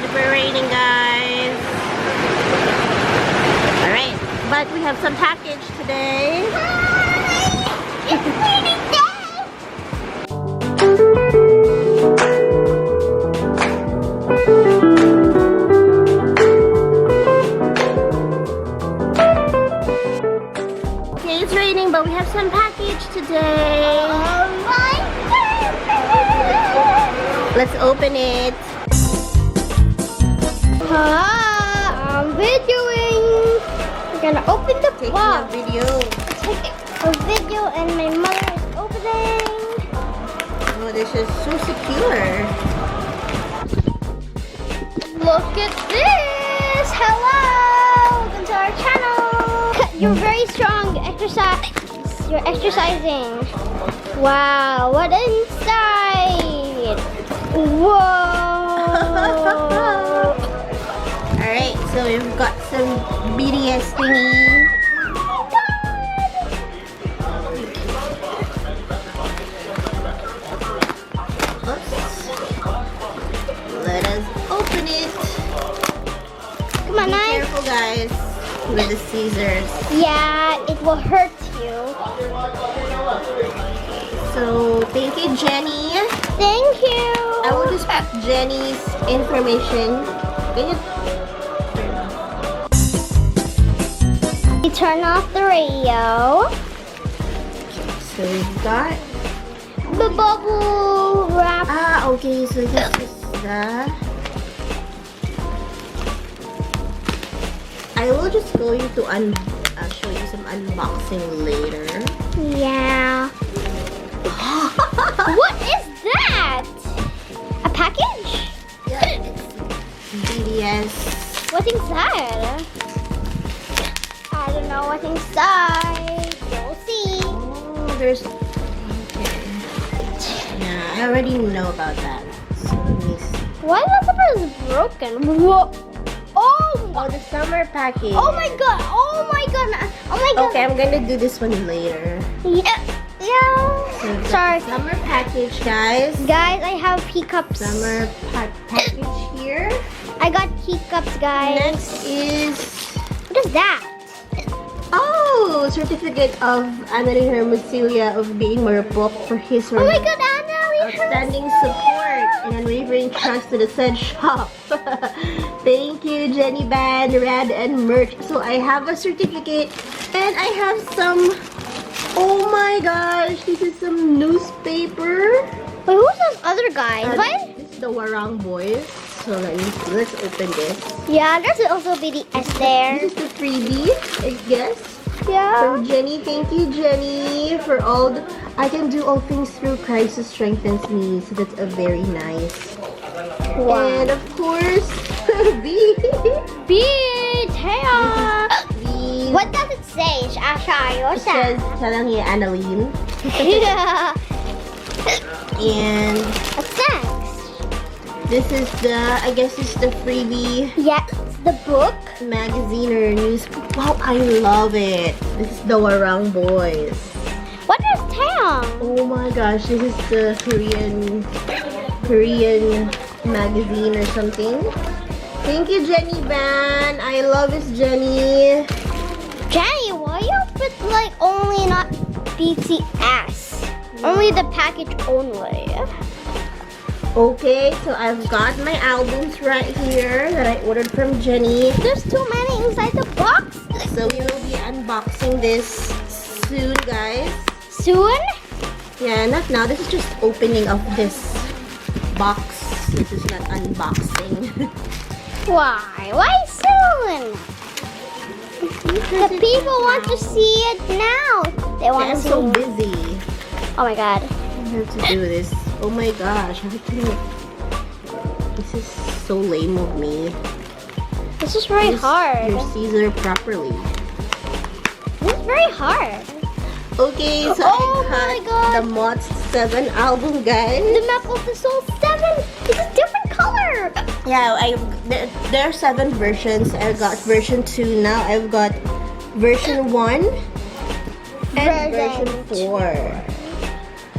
super raining, guys. Alright, but we have some package today. It's raining day! Okay, it's raining, but we have some package today. Oh my goodness! Let's open it. I'm videoing. We're gonna open the Taking a box. video. Taking a video, and my mother is opening. Oh, this is so secure. Look at this! Hello! Welcome to our channel. You're very strong. Exercise. You're exercising. Wow! What inside? Whoa! Alright, so we've got some BTS thingy. Oops. Let us open it. Come on, Be knife. careful, guys, with the scissors. Yeah, it will hurt you. So, thank you, Jenny. Thank you. I will just put Jenny's information. Can you You turn off the radio. So we've got The bubble wrap. okay, so this is the I will just go you to show you some unboxing later. Yeah. What is that? A package? Yeah, it's BTS. What's inside? I don't know what's inside. You'll see. Oh, there's yeah, I already know about that. So let me see. Why the zipper is broken? Whoa. Oh. Oh, the summer package. Oh my god. Oh my god. Oh my god. Okay, I'm gonna do this one later. Yeah. Yeah. So we've got Sorry. the summer package, guys. Guys, I have pea cups. Summer package here. I got pea cups, guys. Next is What is that? certificate of Annalyn Hermosillo of being marupok for his Oh my god, Anna, we outstanding support and unwavering trust to the said shop. Thank you, Jenny Band, Rad, and Merch. So I have a certificate and I have some. Oh my gosh, this is some newspaper. Wait, who's those other guys? What? This is the Warang Boys. So let's open this. Yeah, there's also BTS there. This is the freebie, I guess. Yeah. From Jenny. Thank you, Jenny, for all the... I can do all things through Christ who strengthens me. So that's a very nice. Wow. And of course, B. BTS. B. What does it say? It says, salang niya, Annalyn. Yeah. And What's next? this is the, I guess it's the freebie Yeah, it's the book. magazine or news. Wow, I love it. This is the Warang Boys. What is Taeyong? Oh my gosh, this is the Korean magazine or something. Thank you, Jenny Van. I love this, Jenny. Jenny, why you put like only not BTS? Only the package only. Okay, so I've got my albums right here that I ordered from Jenny. There's too many inside the box. So we will be unboxing this soon, guys. Soon? Yeah, not now. This is just opening of this box. This is not unboxing. Why? Why soon? The people want to see it now. They want I'm to see so it. busy. Oh my god. I have to do this. Oh my gosh, how can I... This is so lame of me. This is very Use hard. your Caesar properly. This is very hard. Okay, so Oh I my got God. the Mott's 7 album, guys. The map of the soul 7. It's a different color. Yeah, there are 7 versions. I got version 2 now. I've got version 1 and version 4.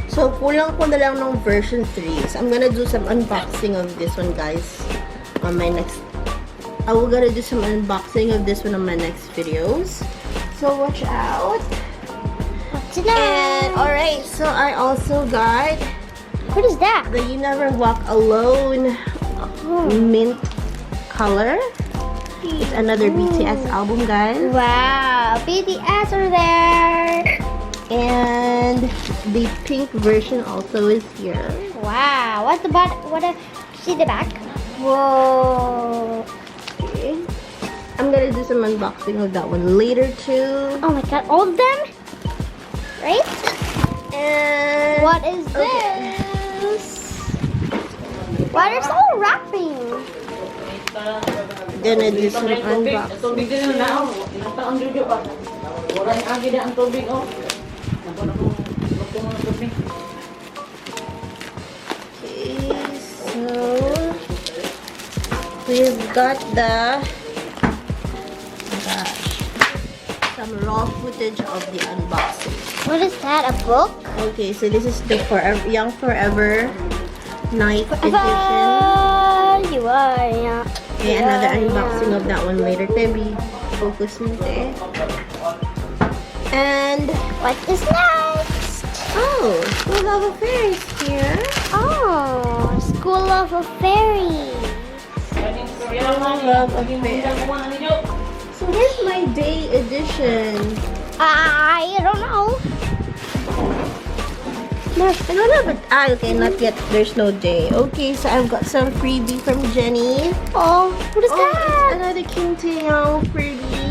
So, kulang ko na lang ng version 3. So, I'm gonna do some unboxing of this one, guys. on my next. I will gonna do some unboxing of this one on my next videos. So watch out. And alright, so I also got What is that? the You Never Walk Alone mint color. It's another BTS album, guys. Wow, BTS are there. And the pink version also is here. Wow, what's the back? See the back? Whoa. Okay. I'm gonna do some unboxing of that one later too. Oh my god, all of them? Right? And What is this? Why there's all wrapping? gonna do some unboxing. Okay, so we've got some raw footage of the unboxing. What is that? A book? Okay, so this is the Young Forever Night Edition. You are, yeah. Okay, another unboxing of that one later. Tebi, focus mo te. And What is next? oh, School of Affairs here. Oh, School of a Fairy. Love Affair. So where's my day edition? I don't know. I don't know, but okay, not yet. There's no day. Okay, so I've got some freebie from Jenny. Oh, what is Oh, that? it's another Kim Taeyong freebie.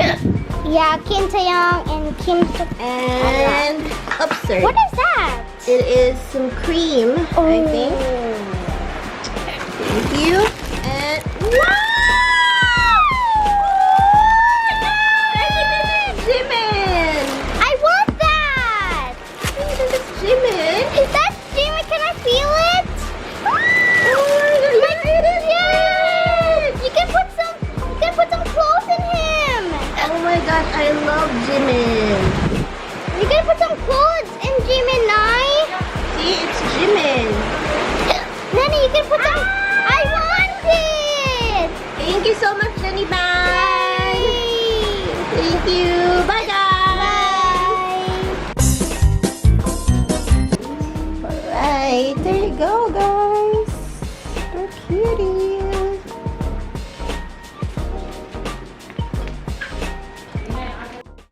Yeah, Kim Taeyong and Kim. And absurd. What is that? It is some cream, I think. Thank you. And wow! Jimin! I want that. This is Jimin. Is that Jimmy? Can I feel it? Oh my god, it is You can put some. You can put some clothes in him. Oh my god, I love Jimin.